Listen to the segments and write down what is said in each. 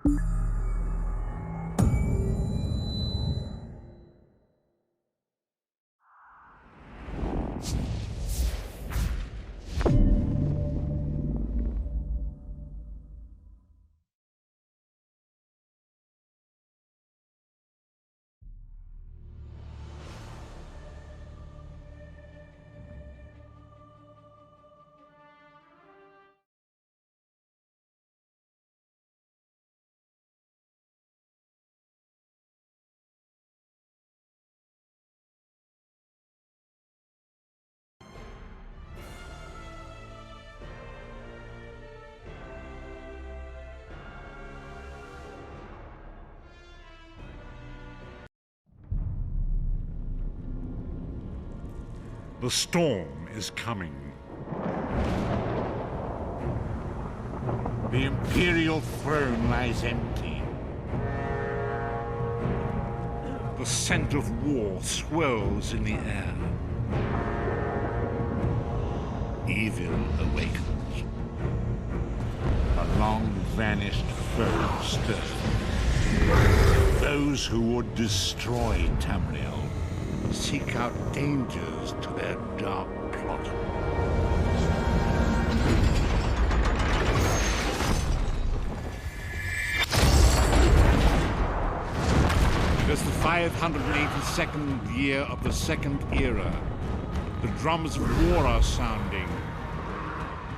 The storm is coming. The imperial throne lies empty. The scent of war swirls in the air. Evil awakens. A long-vanished foe stirs. Those who would destroy Tamriel seek out dangers to their dark plot. It is the 582nd year of the Second Era. The drums of war are sounding.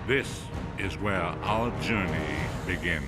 This is where our journey begins.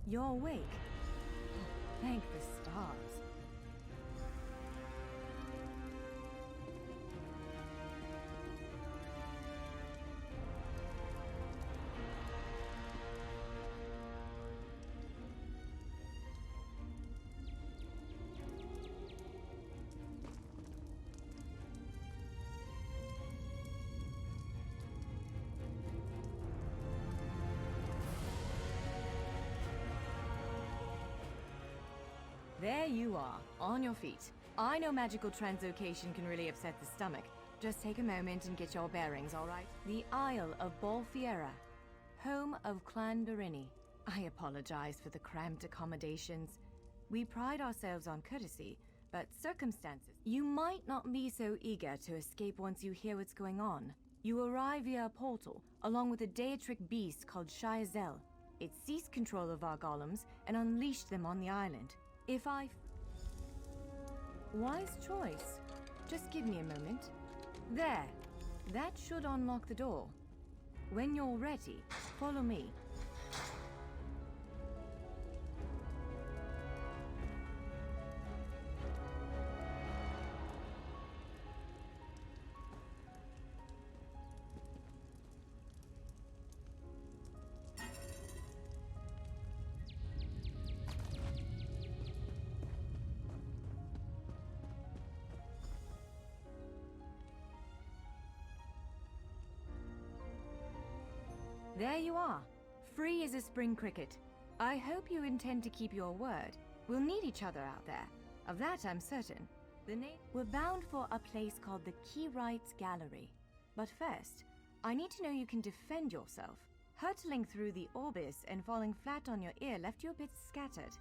You're awake. Oh, thank the stars. There you are, on your feet. I know magical translocation can really upset the stomach. Just take a moment and get your bearings, all right? The Isle of Bolfiera, home of Clan Dorini. I apologize for the cramped accommodations. We pride ourselves on courtesy, but circumstances. You might not be so eager to escape once you hear what's going on. You arrive via a portal, along with a deitric beast called Shiazel. It seized control of our golems and unleashed them on the island. Wise choice. Just give me a moment. There. That should unlock the door. When you're ready, follow me. There you are, free as a spring cricket. I hope you intend to keep your word. We'll need each other out there. Of that I'm certain. We're bound for a place called the Keyrights Gallery. But first, I need to know you can defend yourself. Hurtling through the Orbis and falling flat on your ear left you a bit scattered.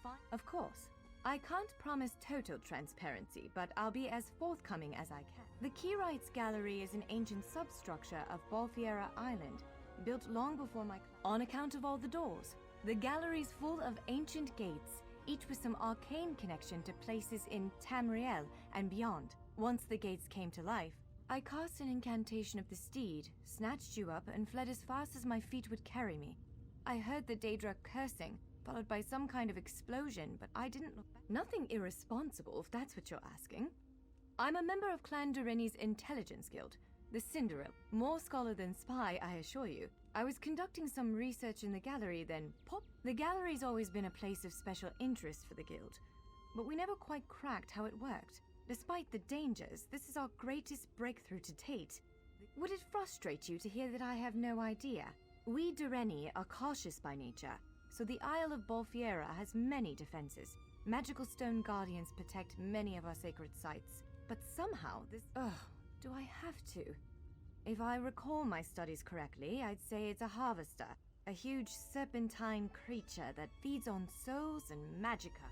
Fine. Of course. I can't promise total transparency, but I'll be as forthcoming as I can. The Keyrights Gallery is an ancient substructure of Bolfiera Island, built long before my class. On account of all the doors. The gallery's full of ancient gates, each with some arcane connection to places in Tamriel and beyond. Once the gates came to life, I cast an incantation of the steed, snatched you up, and fled as fast as my feet would carry me. I heard the Daedra cursing, followed by some kind of explosion, but I didn't look back. Nothing irresponsible, if that's what you're asking. I'm a member of Clan Dorini's Intelligence Guild, the Cinderella. More scholar than spy, I assure you. I was conducting some research in the gallery, then pop! The gallery's always been a place of special interest for the guild, but we never quite cracked how it worked. Despite the dangers, this is our greatest breakthrough to date. Would it frustrate you to hear that I have no idea? We Doreni are cautious by nature, so the Isle of Bolfiera has many defenses. Magical stone guardians protect many of our sacred sites, but somehow this... do I have to? If I recall my studies correctly, I'd say it's a harvester, a huge serpentine creature that feeds on souls and magicka.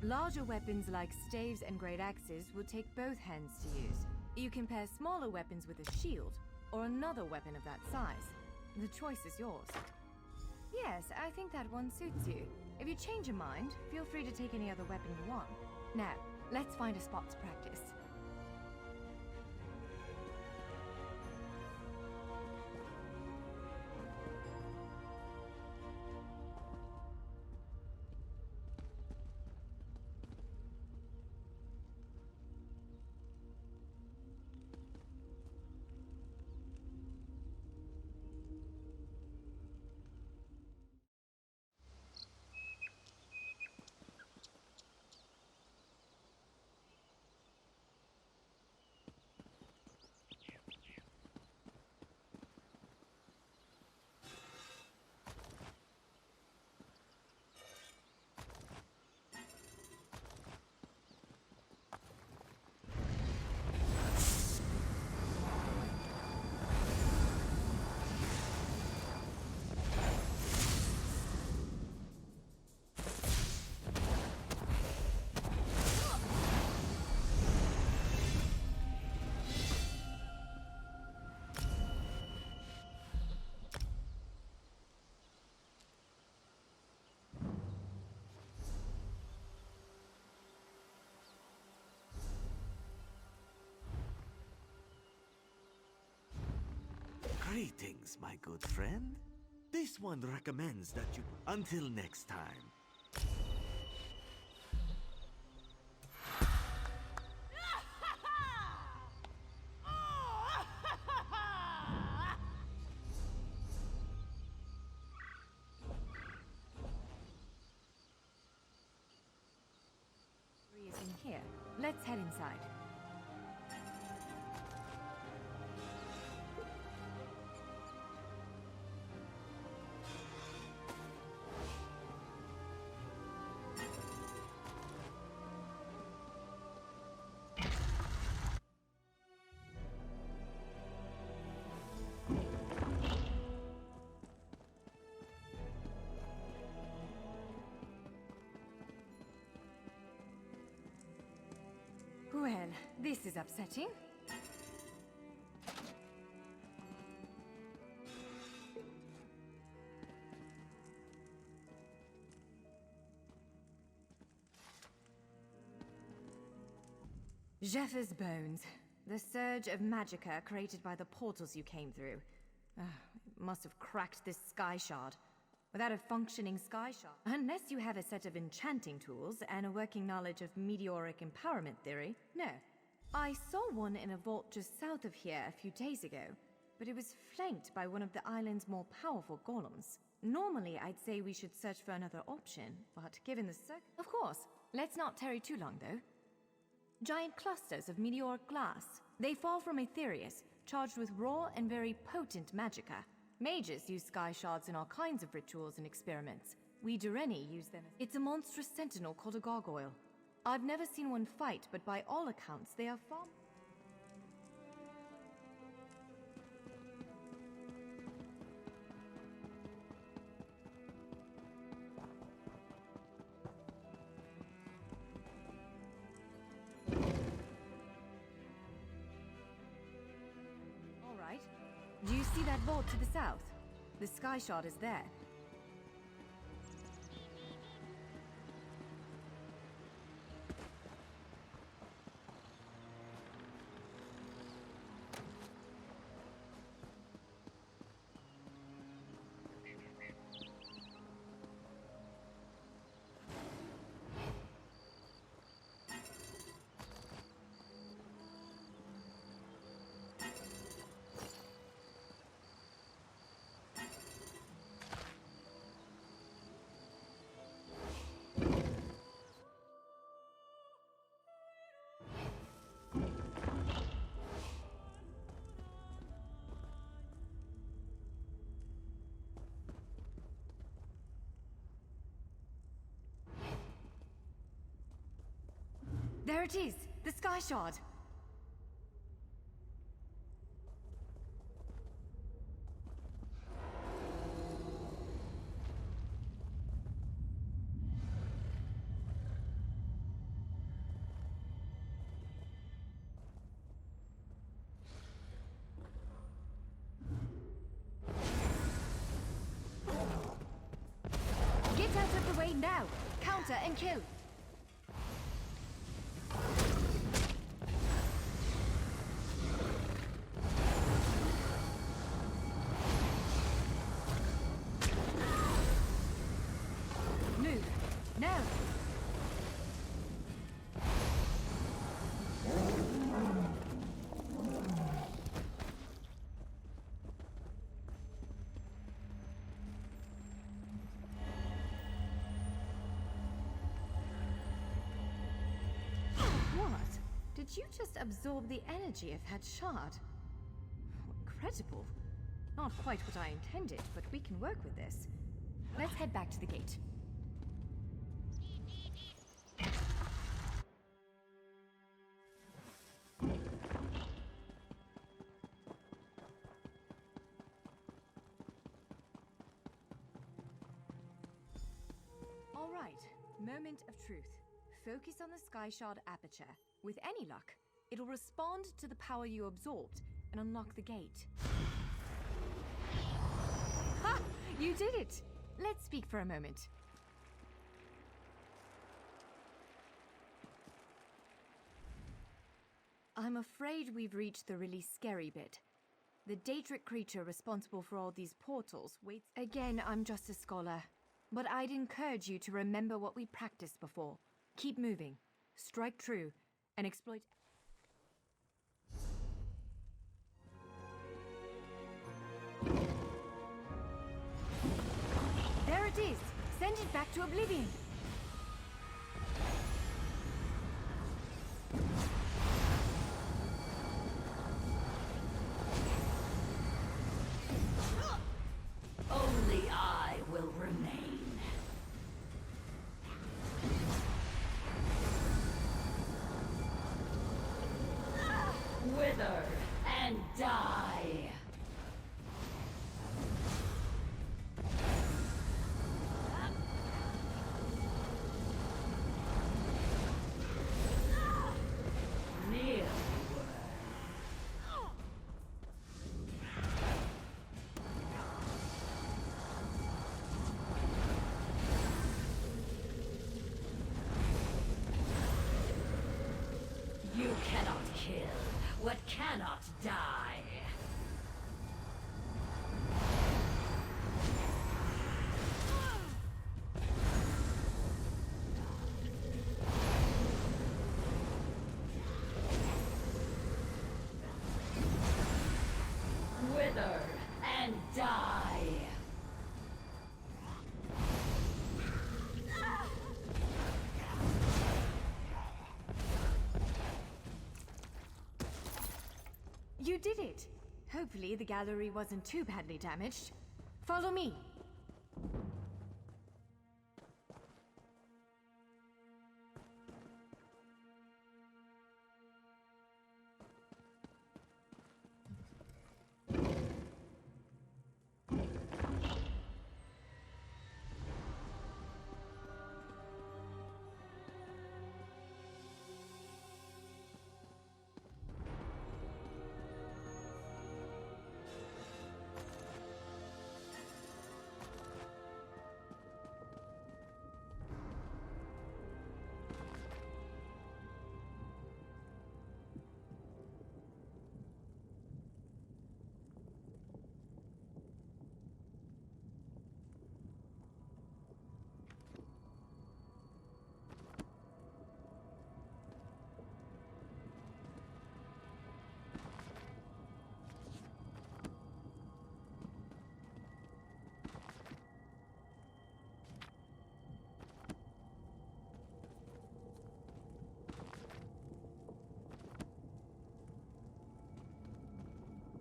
Larger weapons like staves and great axes will take both hands to use. You can pair smaller weapons with a shield, or another weapon of that size. The choice is yours. Yes, I think that one suits you. If you change your mind, feel free to take any other weapon you want. Now, let's find a spot to practice. Greetings, my good friend. This one recommends that you... Until next time. Is in here. Let's head inside. Well, this is upsetting. Jeffer's bones. The surge of magicka created by the portals you came through. It must have cracked this sky shard. Without a functioning sky shard. Unless you have a set of enchanting tools and a working knowledge of meteoric empowerment theory, no. I saw one in a vault just south of here a few days ago, but it was flanked by one of the island's more powerful golems. Normally, I'd say we should search for another option, but given the Of course. Let's not tarry too long, though. Giant clusters of meteoric glass. They fall from Aetherius, charged with raw and very potent magicka. Mages use sky shards in all kinds of rituals and experiments. We Dureni use them. It's a monstrous sentinel called a gargoyle. I've never seen one fight, but by all accounts, they are far... All right. Do you see that vault to the south? The sky shard is there. There it is! The sky shard! Now! Counter and kill! Move! Now! Did you just absorb the energy of that shard? Incredible. Not quite what I intended, but we can work with this. Let's head back to the gate. All right, moment of truth. Focus on the sky shard aperture. With any luck, it'll respond to the power you absorbed and unlock the gate. Ha! You did it! Let's speak for a moment. I'm afraid we've reached the really scary bit. The Daedric creature responsible for all these portals waits. Again, I'm just a scholar, but I'd encourage you to remember what we practiced before. Keep moving, strike true, and exploit. There it is! Send it back to oblivion! Only I will remain. Wither and die. Nearly were. You cannot kill what cannot die. Wither and die. You did it! Hopefully the gallery wasn't too badly damaged. Follow me!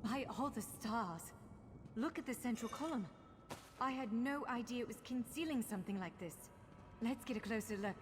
By all the stars! Look at the central column. I had no idea it was concealing something like this. Let's get a closer look.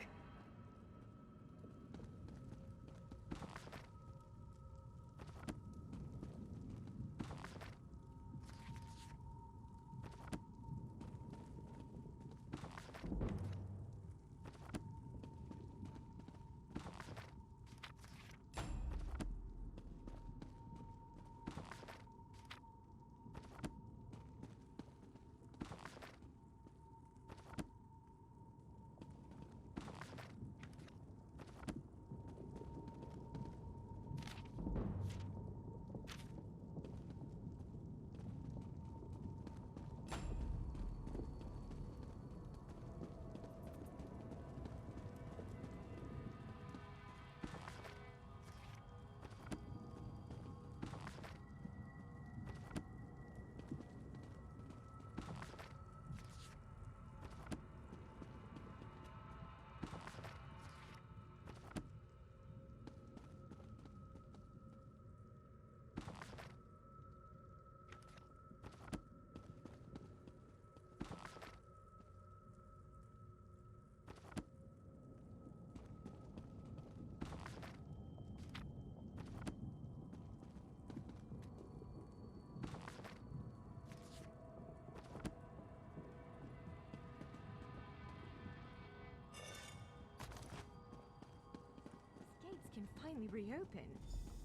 finally reopen.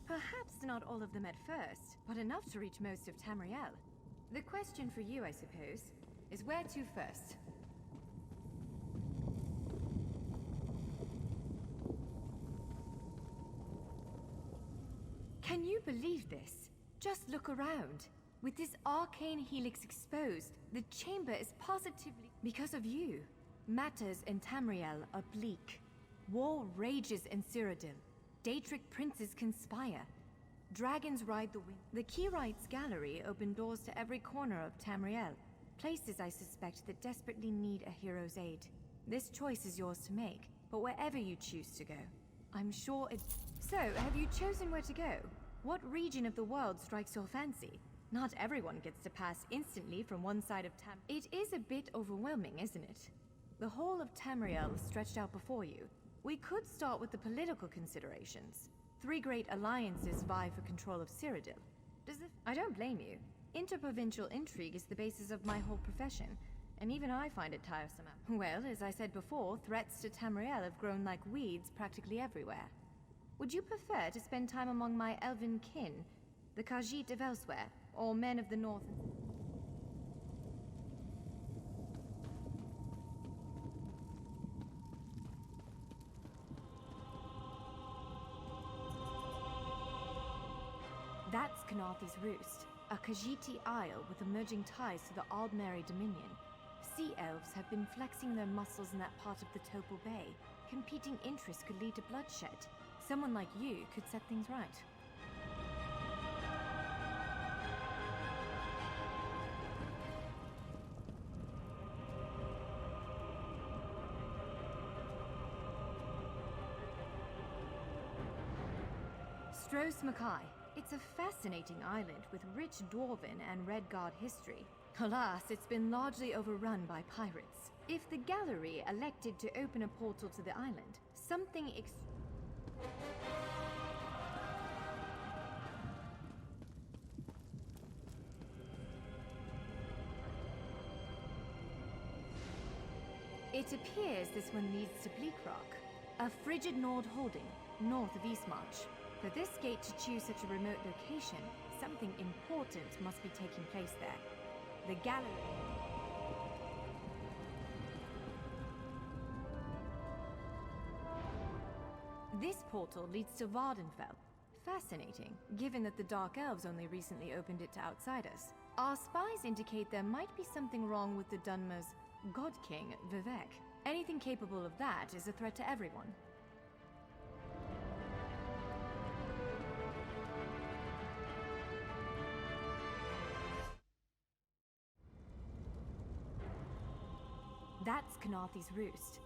Perhaps not all of them at first, but enough to reach most of Tamriel. The question for you, I suppose, is where to first? Can you believe this? Just look around. With this arcane helix exposed, the chamber is positively... Because of you. Matters in Tamriel are bleak. War rages in Cyrodiil. Daedric princes conspire. Dragons ride the wind. The Keyrights Gallery opened doors to every corner of Tamriel. Places, I suspect, that desperately need a hero's aid. This choice is yours to make, but wherever you choose to go, I'm sure it... So, have you chosen where to go? What region of the world strikes your fancy? Not everyone gets to pass instantly from one side of It is a bit overwhelming, isn't it? The whole of Tamriel is stretched out before you. We could start with the political considerations. 3 great alliances vie for control of Cyrodiil. I don't blame you. Interprovincial intrigue is the basis of my whole profession, and even I find it tiresome. Well, as I said before, threats to Tamriel have grown like weeds practically everywhere. Would you prefer to spend time among my elven kin, the Khajiit of elsewhere, or men of the north? That's Knarthi's Roost, a Khajiiti isle with emerging ties to the Aldmeri Dominion. Sea elves have been flexing their muscles in that part of the Topal Bay. Competing interests could lead to bloodshed. Someone like you could set things right. Stros Mackay. It's a fascinating island with rich Dwarven and Red Guard history. Alas, it's been largely overrun by pirates. If the gallery elected to open a portal to the island, something It appears this one leads to Bleak Rock, a frigid Nord holding, north of Eastmarch. For this gate to choose such a remote location, something important must be taking place there. The gallery. This portal leads to Vardenfell. Fascinating, given that the Dark Elves only recently opened it to outsiders. Our spies indicate there might be something wrong with the Dunmer's God King, Vivek. Anything capable of that is a threat to everyone. That's Knarthi's Roost.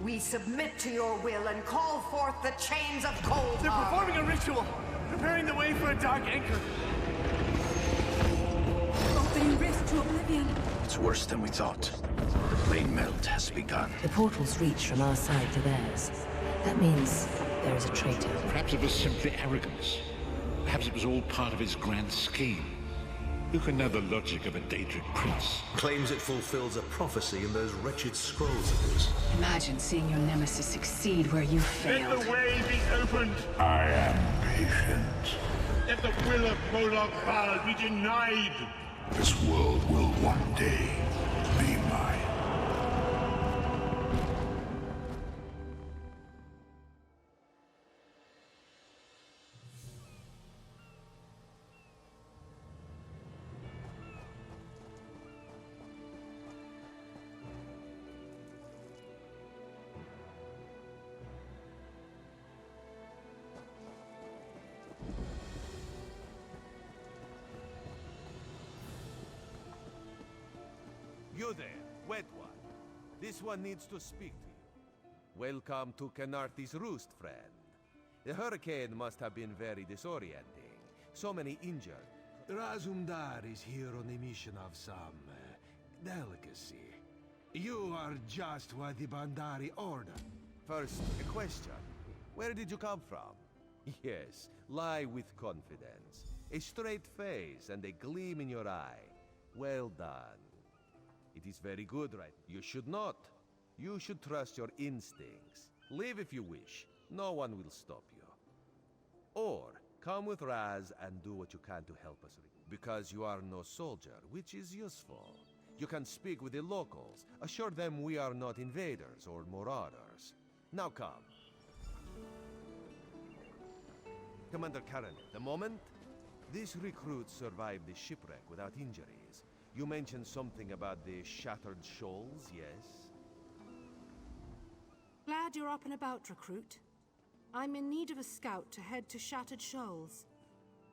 We submit to your will and call forth the chains of cold. They're performing a ritual, preparing the way for a dark anchor. Opening rift to oblivion. It's worse than we thought. Plane melt has begun. The portals reach from our side to theirs. That means there is a traitor. Perhaps it was simply arrogance. Perhaps it was all part of his grand scheme. Who can know the logic of a Daedric prince? Claims it fulfills a prophecy in those wretched scrolls of his. Imagine seeing your nemesis succeed where you failed. Let the way be opened. I am patient. Let the will of Moloch Baal be denied. This world will one day be mine. You there, wet one. This one needs to speak to you. Welcome to Knarthi's Roost, friend. The hurricane must have been very disorienting. So many injured. Razumdar is here on a mission of some delicacy. You are just what the Bandari ordered. First, a question. Where did you come from? Yes, lie with confidence. A straight face and a gleam in your eye. Well done. It is very good, right? You should not. You should trust your instincts. Leave if you wish. No one will stop you. Or come with Raz and do what you can to help us. Because you are no soldier, which is useful. You can speak with the locals. Assure them we are not invaders or marauders. Now come. Commander Karen, the moment? This recruit survived the shipwreck without injuries. You mentioned something about the shattered shoals, yes? Glad you're up and about, recruit. I'm in need of a scout to head to Shattered Shoals.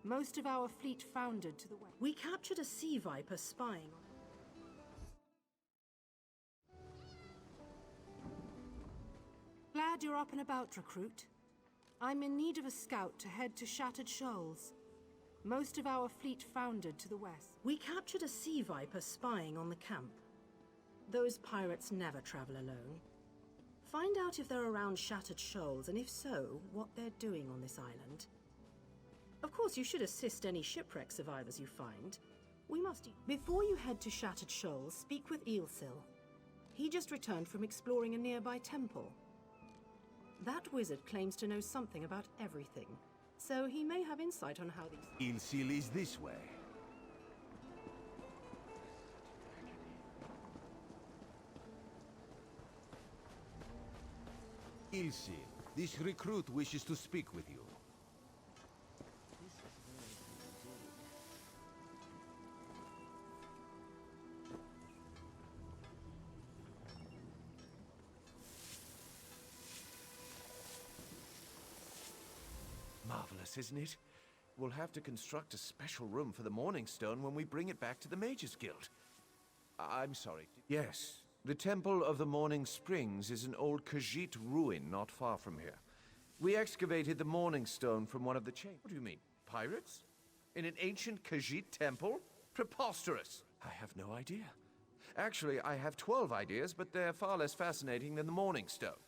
Most of our fleet foundered to the west. We captured a sea viper spying on... Glad you're up and about, recruit. I'm in need of a scout to head to Shattered Shoals. Most of our fleet foundered to the west. We captured a sea viper spying on the camp. Those pirates never travel alone. Find out if they're around Shattered Shoals, and if so, what they're doing on this island. Of course, you should assist any shipwreck survivors you find. We must... Before you head to Shattered Shoals, speak with Eelsil. He just returned from exploring a nearby temple. That wizard claims to know something about everything, so he may have insight on how these... Eelsil is this way. Eelsil, this recruit wishes to speak with you. Marvelous, isn't it? We'll have to construct a special room for the Morning Stone when we bring it back to the Mages Guild. I'm sorry. Yes, the Temple of the Morning Springs is an old Khajiit ruin not far from here. We excavated the Morning Stone from one of the chains. What do you mean, pirates? In an ancient Khajiit temple? Preposterous! I have no idea. Actually, I have 12 ideas, but they're far less fascinating than the Morning Stone.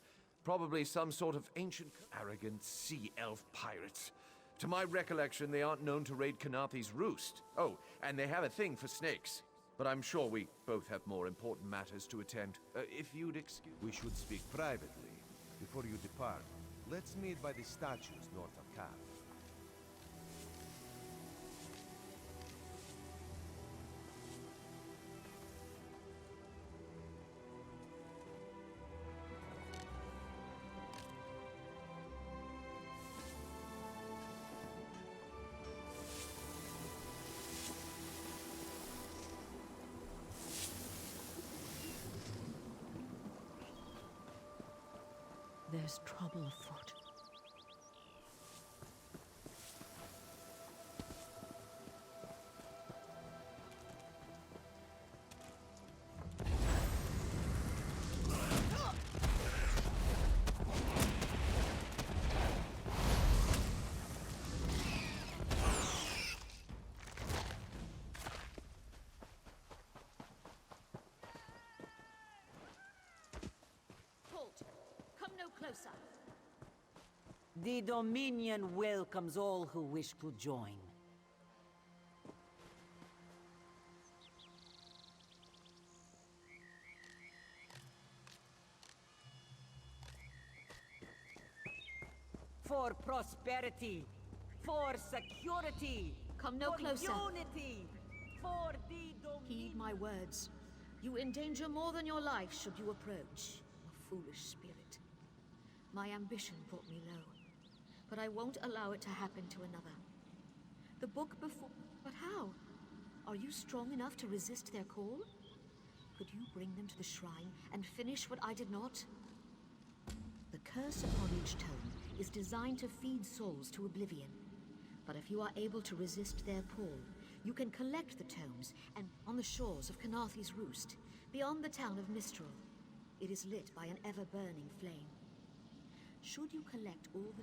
Probably some sort of ancient, arrogant sea elf pirates. To my recollection, they aren't known to raid Kanathi's roost. Oh, and they have a thing for snakes. But I'm sure we both have more important matters to attend. If you'd excuse... We should speak privately. Before you depart, let's meet by the statues north of camp. There's trouble afoot. Closer. The Dominion welcomes all who wish to join. For prosperity, for security, come no closer. Unity, for the Dominion. Heed my words. You endanger more than your life should you approach. A foolish spirit. My ambition brought me low, but I won't allow it to happen to another. The book before... But how? Are you strong enough to resist their call? Could you bring them to the shrine and finish what I did not? The curse upon each tome is designed to feed souls to oblivion. But if you are able to resist their pull, you can collect the tomes and on the shores of Kanathi's roost, beyond the town of Mistral. It is lit by an ever-burning flame. Should you collect all the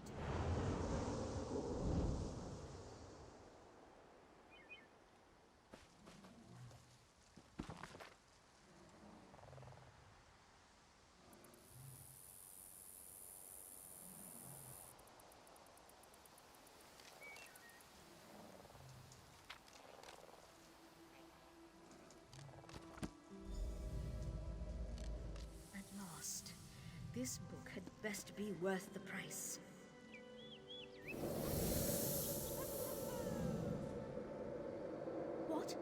At last. This book had best be worth the price. What?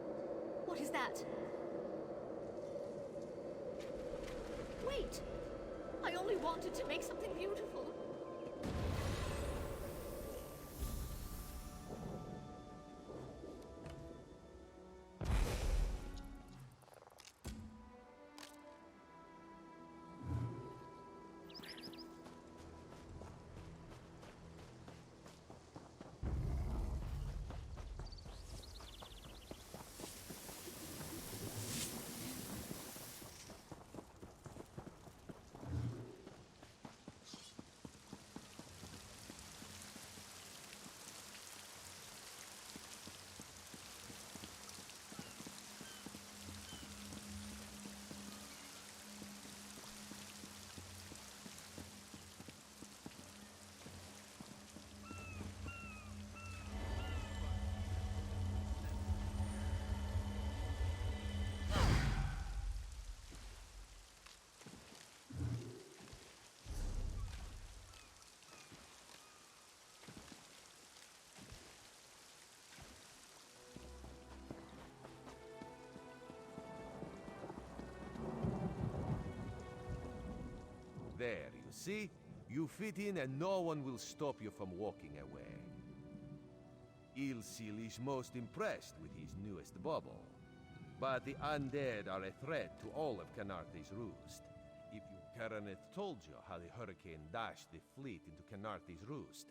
What is that? Wait! I only wanted to make something beautiful. There, you see? You fit in and no one will stop you from walking away. Ilsil is most impressed with his newest bauble. But the undead are a threat to all of Canarthe's roost. If you... Karaneth told you how the hurricane dashed the fleet into Canarthe's roost.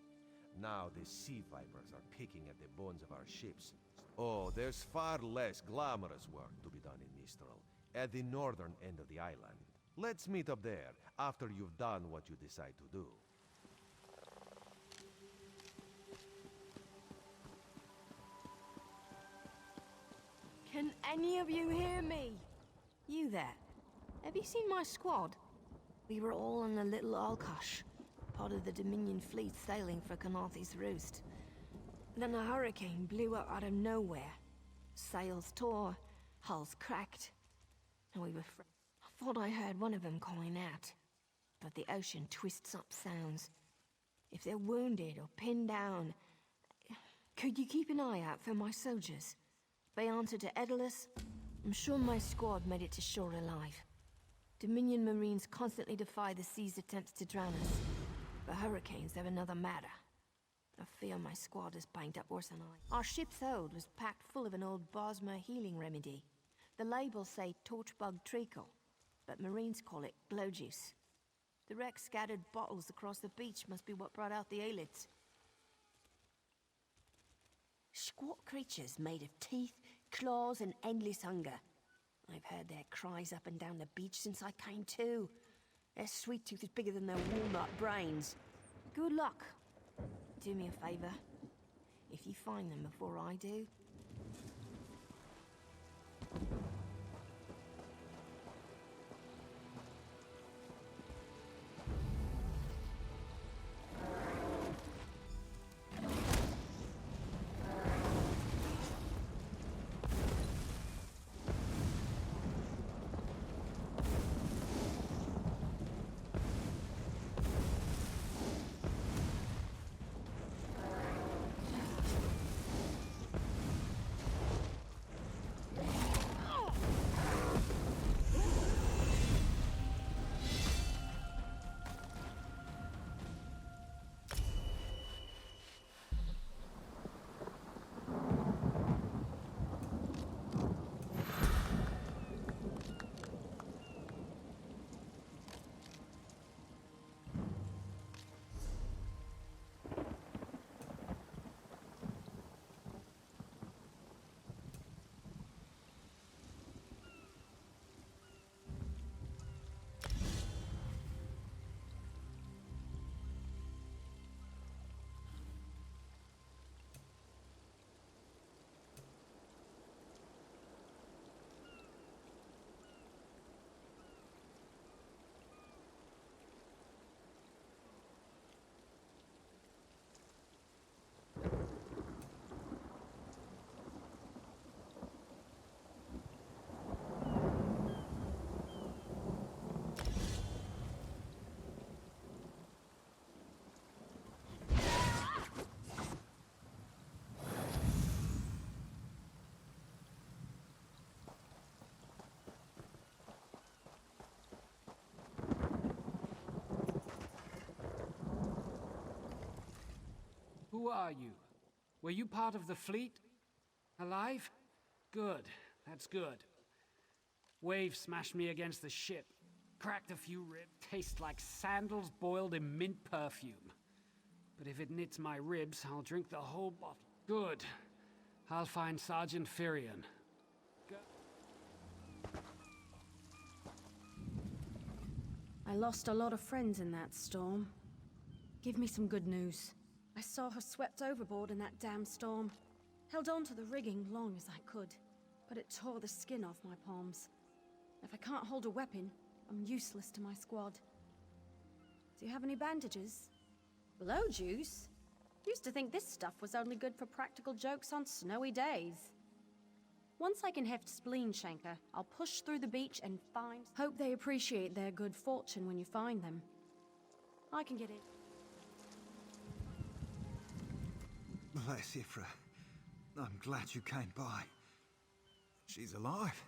Now the sea vipers are picking at the bones of our ships. Oh, there's far less glamorous work to be done in Mistral, at the northern end of the island. Let's meet up there, after you've done what you decide to do. Can any of you hear me? You there? Have you seen my squad? We were all on a little Alkosh, part of the Dominion fleet sailing for Canarthe's roost. Then a hurricane blew up out of nowhere. Sails tore, hulls cracked, and we were I thought I heard one of them calling out. But the ocean twists up sounds. If they're wounded or pinned down, could you keep an eye out for my soldiers? They answer to Edelus. I'm sure my squad made it to shore alive. Dominion Marines constantly defy the sea's attempts to drown us. But hurricanes are another matter. I fear my squad is banged up worse than I. Our ship's hold was packed full of an old Bosmer healing remedy. The labels say torchbug treacle, but Marines call it glow juice. The wreck scattered bottles across the beach must be what brought out the aelids. Squat creatures made of teeth, claws, and endless hunger. I've heard their cries up and down the beach since I came to. Their sweet tooth is bigger than their walnut brains. Good luck. Do me a favor. If you find them before I do... Who are you? Were you part of the fleet? Alive? Good. That's good. Wave smashed me against the ship. Cracked a few ribs. Tastes like sandals boiled in mint perfume. But if it knits my ribs, I'll drink the whole bottle. Good. I'll find Sergeant Firion. I lost a lot of friends in that storm. Give me some good news. I saw her swept overboard in that damn storm. Held on to the rigging long as I could, but it tore the skin off my palms. If I can't hold a weapon, I'm useless to my squad. Do you have any bandages? Blow juice? Used to think this stuff was only good for practical jokes on snowy days. Once I can heft spleen shanker, I'll push through the beach and find... Hope they appreciate their good fortune when you find them. I can get it. Bless Ifra. I'm glad you came by. She's alive.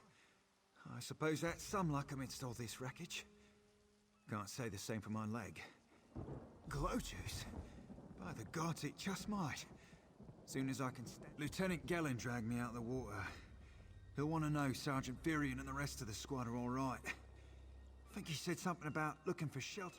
I suppose that's some luck amidst all this wreckage. Can't say the same for my leg. Glow juice? By the gods, it just might. Soon as I can stand... Lieutenant Gellin dragged me out of the water. He'll want to know Sergeant Firion and the rest of the squad are all right. I think he said something about looking for shelter.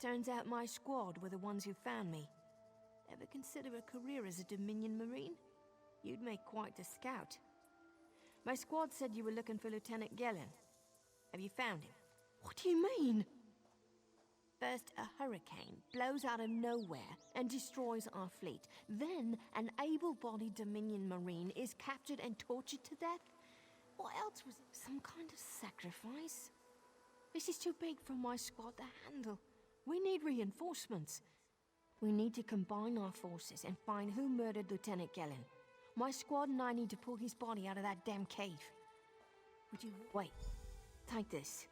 Turns out my squad were the ones who found me. Ever consider a career as a Dominion Marine? You'd make quite the scout. My squad said you were looking for Lieutenant Gellin. Have you found him? What do you mean? First, a hurricane blows out of nowhere and destroys our fleet. Then, an able-bodied Dominion Marine is captured and tortured to death? What else was it? Some kind of sacrifice? This is too big for my squad to handle. We need reinforcements. We need to combine our forces and find who murdered Lieutenant Gellin. My squad and I need to pull his body out of that damn cave. Would you... Wait. Take this.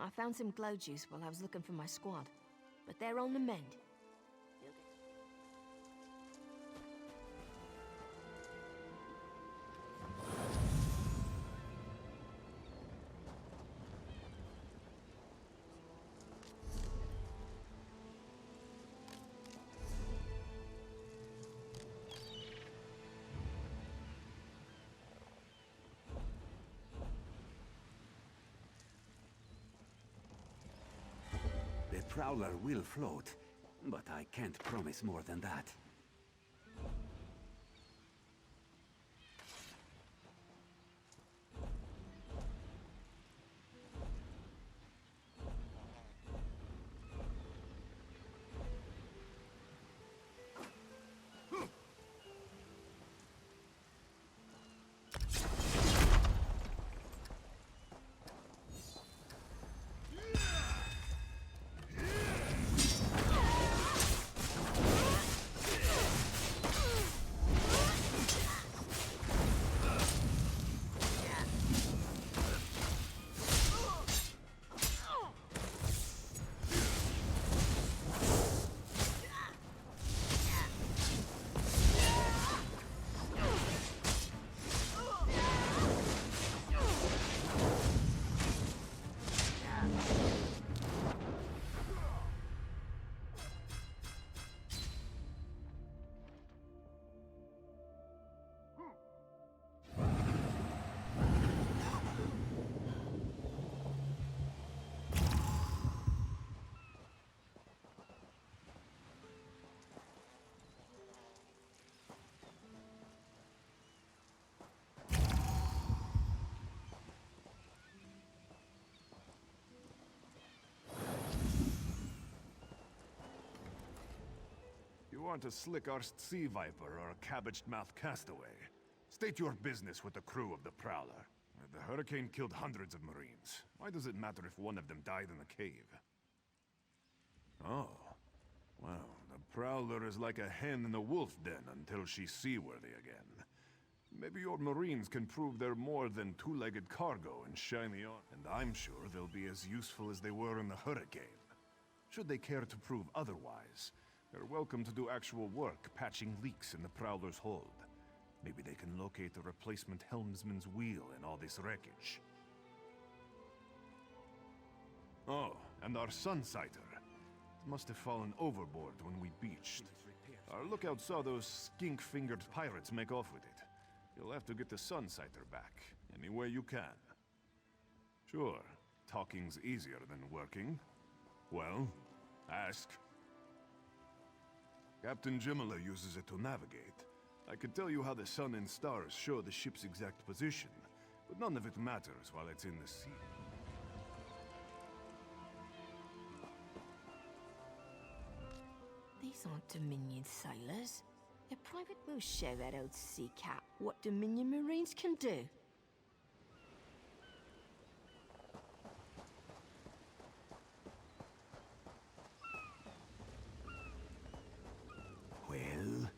I found some glow juice while I was looking for my squad. But they're on the mend. The Prowler will float, but I can't promise more than that. You want a slick-arsed sea viper or a cabbage-mouthed castaway? State your business with the crew of the Prowler. The hurricane killed hundreds of Marines. Why does it matter if one of them died in the cave? Oh. Well, the Prowler is like a hen in a wolf den until she's seaworthy again. Maybe your Marines can prove they're more than two-legged cargo in shiny armor, and I'm sure they'll be as useful as they were in the hurricane. Should they care to prove otherwise, they're welcome to do actual work patching leaks in the Prowler's hold. Maybe they can locate the replacement helmsman's wheel in all this wreckage. Oh, and our Sunsighter. It must have fallen overboard when we beached. Our lookout saw those skink-fingered pirates make off with it. You'll have to get the Sunsighter back, any way you can. Sure, talking's easier than working. Well, ask. Captain Jimala uses it to navigate. I could tell you how the sun and stars show the ship's exact position, but none of it matters while it's in the sea. These aren't Dominion sailors. Their private will show that old sea cat what Dominion Marines can do. Well...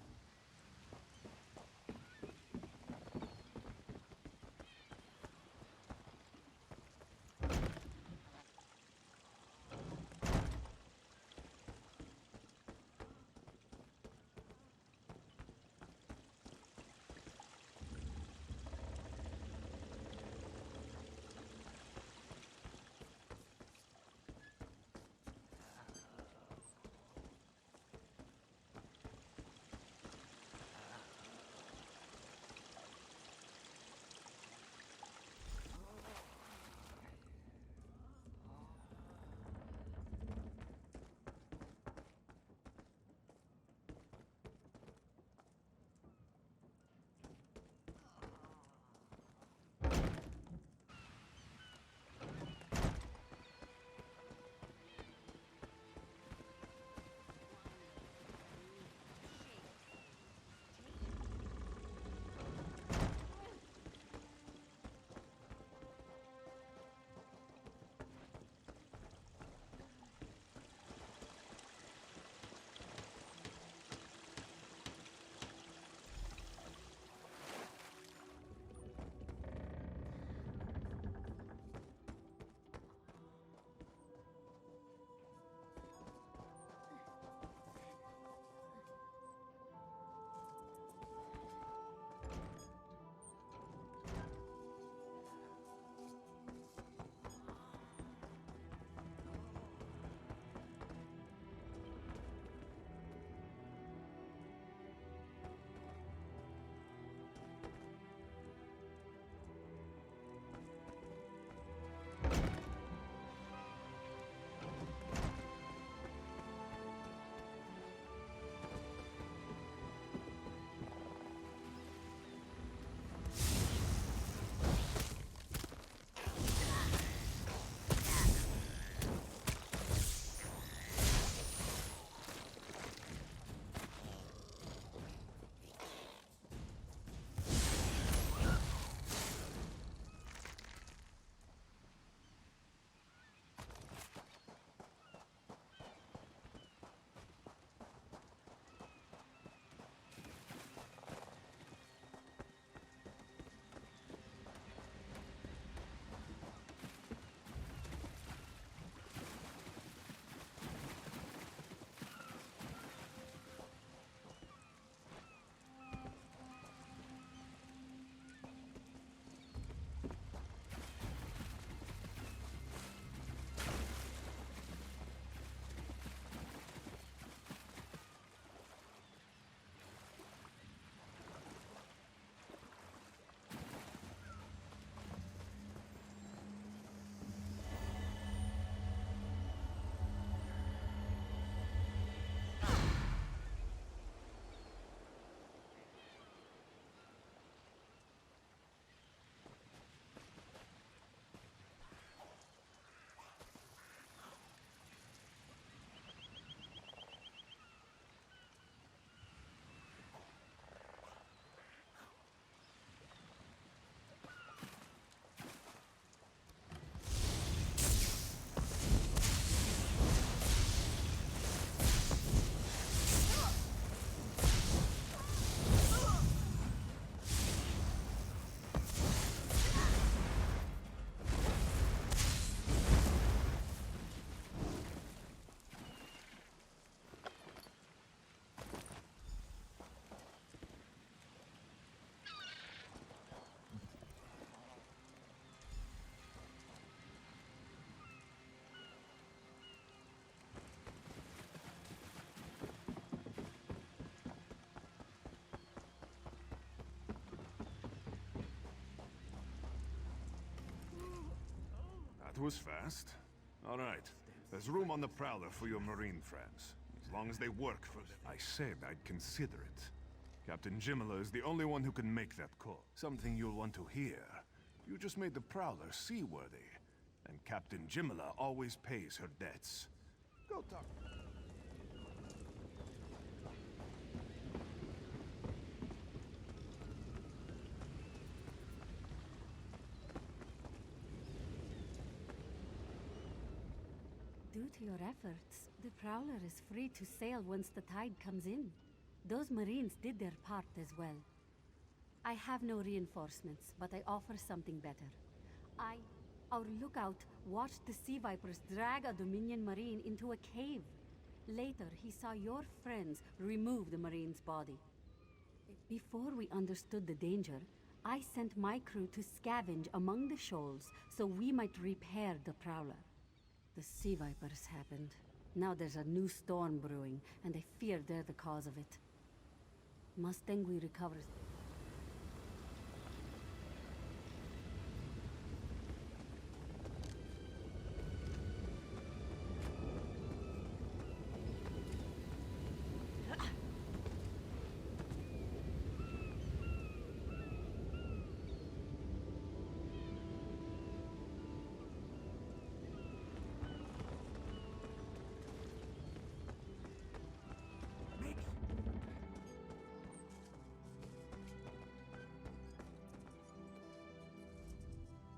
That was fast. All right. There's room on the Prowler for your Marine friends. As long as they work for them. I said I'd consider it. Captain Jimala is the only one who can make that call. Something you'll want to hear. You just made the Prowler seaworthy. And Captain Jimala always pays her debts. Go talk. Due to your efforts, the Prowler is free to sail once the tide comes in. Those Marines did their part as well. I have no reinforcements, but I offer something better. Our lookout watched the Sea Vipers drag a Dominion Marine into a cave. Later, he saw your friends remove the Marine's body. Before we understood the danger, I sent my crew to scavenge among the shoals so we might repair the Prowler. The Sea Vipers happened. Now there's a new storm brewing, and I fear they're the cause of it. Mustangui recovers.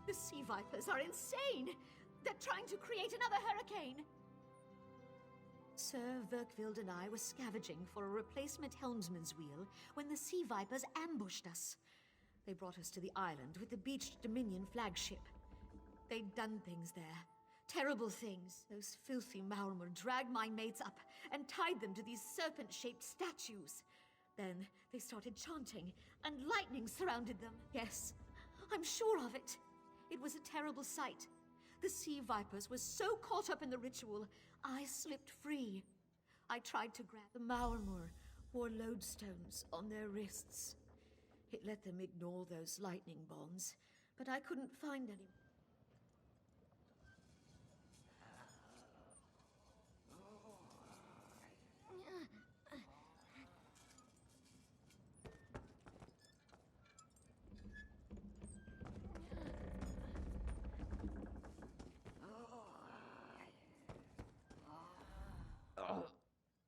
The Sea Vipers are insane! They're trying to create another hurricane! Sir Verkvild and I were scavenging for a replacement helmsman's wheel when the Sea Vipers ambushed us. They brought us to the island with the beached Dominion flagship. They'd done things there. Terrible things. Those filthy Maormer dragged my mates up and tied them to these serpent-shaped statues. Then they started chanting, and lightning surrounded them. Yes, I'm sure of it. It was a terrible sight. The Sea Vipers were so caught up in the ritual, I slipped free. I tried to grab the Maormer, wore lodestones on their wrists. It let them ignore those lightning bonds, but I couldn't find any.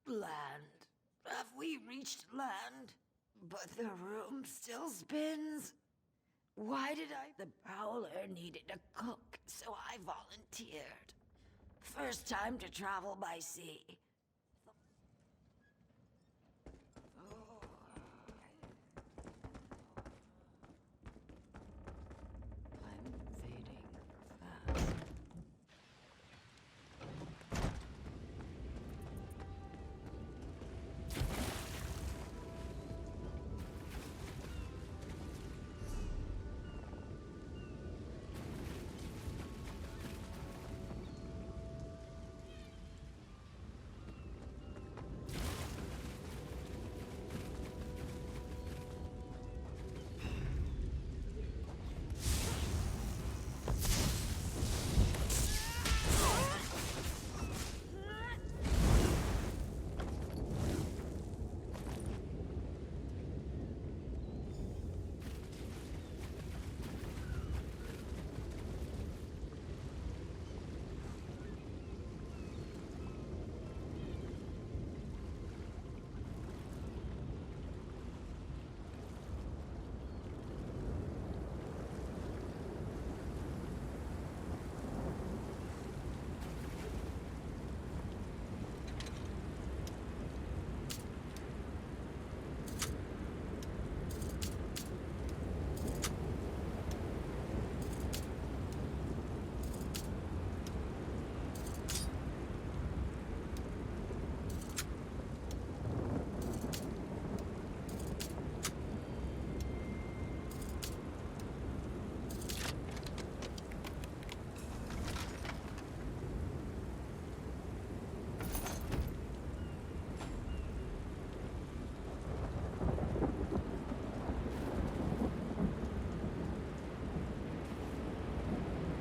Land. Have we reached land? But the room still spins. Why did The Prowler needed a cook, so I volunteered. First time to travel by sea.